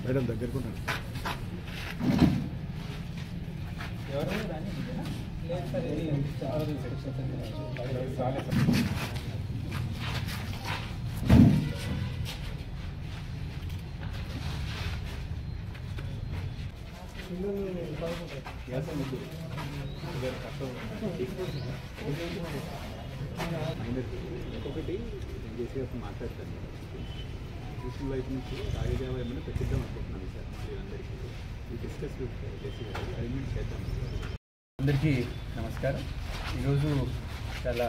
Madam దగ్గరకున్నాను ఇంకొకటి జేసీ మాట్లాడతాను కృష్ణ వైపు నుంచి రాజదేవ ఏమైనా పెట్టిద్దాం అనుకుంటున్నాను సార్ అందరికీ ఈ డిస్కస్ జేసీ గారు అరేంజ్మెంట్ చేద్దాం. అందరికీ నమస్కారం. ఈరోజు చాలా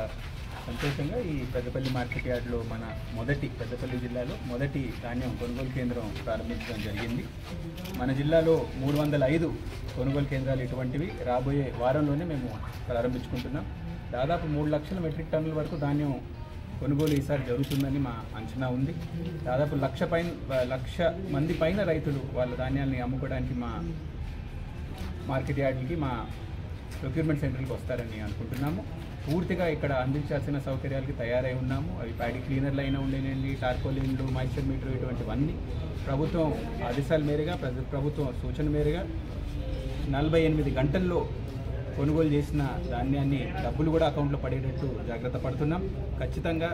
సంతోషంగా ఈ పెద్దపల్లి మార్కెట్ యార్డ్లో మన పెద్దపల్లి జిల్లాలో మొదటి ధాన్యం కొనుగోలు కేంద్రం ప్రారంభించడం జరిగింది. మన జిల్లాలో 305 కొనుగోలు కేంద్రాలు ఇటువంటివి రాబోయే వారంలోనే మేము ప్రారంభించుకుంటున్నాం. దాదాపు 3 లక్షల మెట్రిక్ టన్నుల వరకు ధాన్యం కొనుగోలు ఈసారి జరుగుతుందని మా అంచనా ఉంది. దాదాపు 1,00,000 మంది పైన రైతులు వాళ్ళ ధాన్యాన్ని అమ్ముకోవడానికి మా మార్కెట్ యార్డ్కి మా ప్రొక్యూర్మెంట్ సెంటర్కి వస్తారని అనుకుంటున్నాము. పూర్తిగా ఇక్కడ అందించాల్సిన సౌకర్యాలకి తయారై ఉన్నాము. అవి ప్యాడీ క్లీనర్లు అయినా ఉండేనండి, టార్కోలిన్లు, మాయిశ్చర్ మీటర్ ఇటువంటివన్నీ ప్రభుత్వం ఆదేశాల మేరగా ప్రభుత్వం సూచన మేరగా 48 గంటల్లో కొనుగోలు చేసిన ధాన్యాన్ని డబ్బులు కూడా అకౌంట్లో పడేటట్టు జాగ్రత్త పడుతున్నాం. ఖచ్చితంగా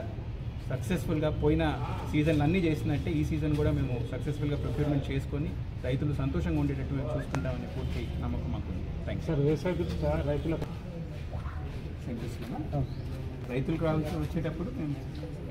సక్సెస్ఫుల్గా పోయిన సీజన్లు అన్నీ చేసినట్టే ఈ సీజన్ కూడా మేము సక్సెస్ఫుల్గా ప్రొక్యూర్మెంట్ చేసుకొని రైతులు సంతోషంగా ఉండేటట్టు మేము చూసుకుంటామని పూర్తి నమ్మకం మాకు ఉంది. Thanks sir. రైతులకు రావాల్సి వచ్చేటప్పుడు మేము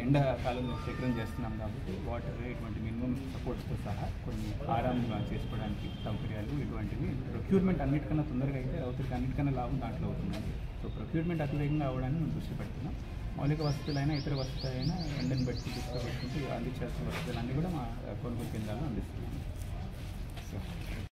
ఎండాకాలంలో సేకరణ చేస్తున్నాం కాబట్టి వాటర్ ఇటువంటి మినిమం సపోర్ట్స్తో సహా కొన్ని ఆరాం చేసుకోవడానికి సౌకర్యాలు ఇటువంటివి ప్రొక్యూర్మెంట్ అన్నిటికన్నా తొందరగా అయితే రైతులకు అన్నిటికన్నా లాభం దాంట్లో అవుతుంది. సో ప్రొక్యూర్మెంట్ అతివేగంగా అవ్వడానికి మేము దృష్టి పెడుతున్నాం. మౌలిక వసతులైనా ఇతర వసతులైనా ఎండను బట్టి తీసుకుపెట్టుకుంటూ అందించాల్సిన వసతులన్నీ కూడా మా కొనుగోలు కేంద్రాలను అందిస్తున్నాం.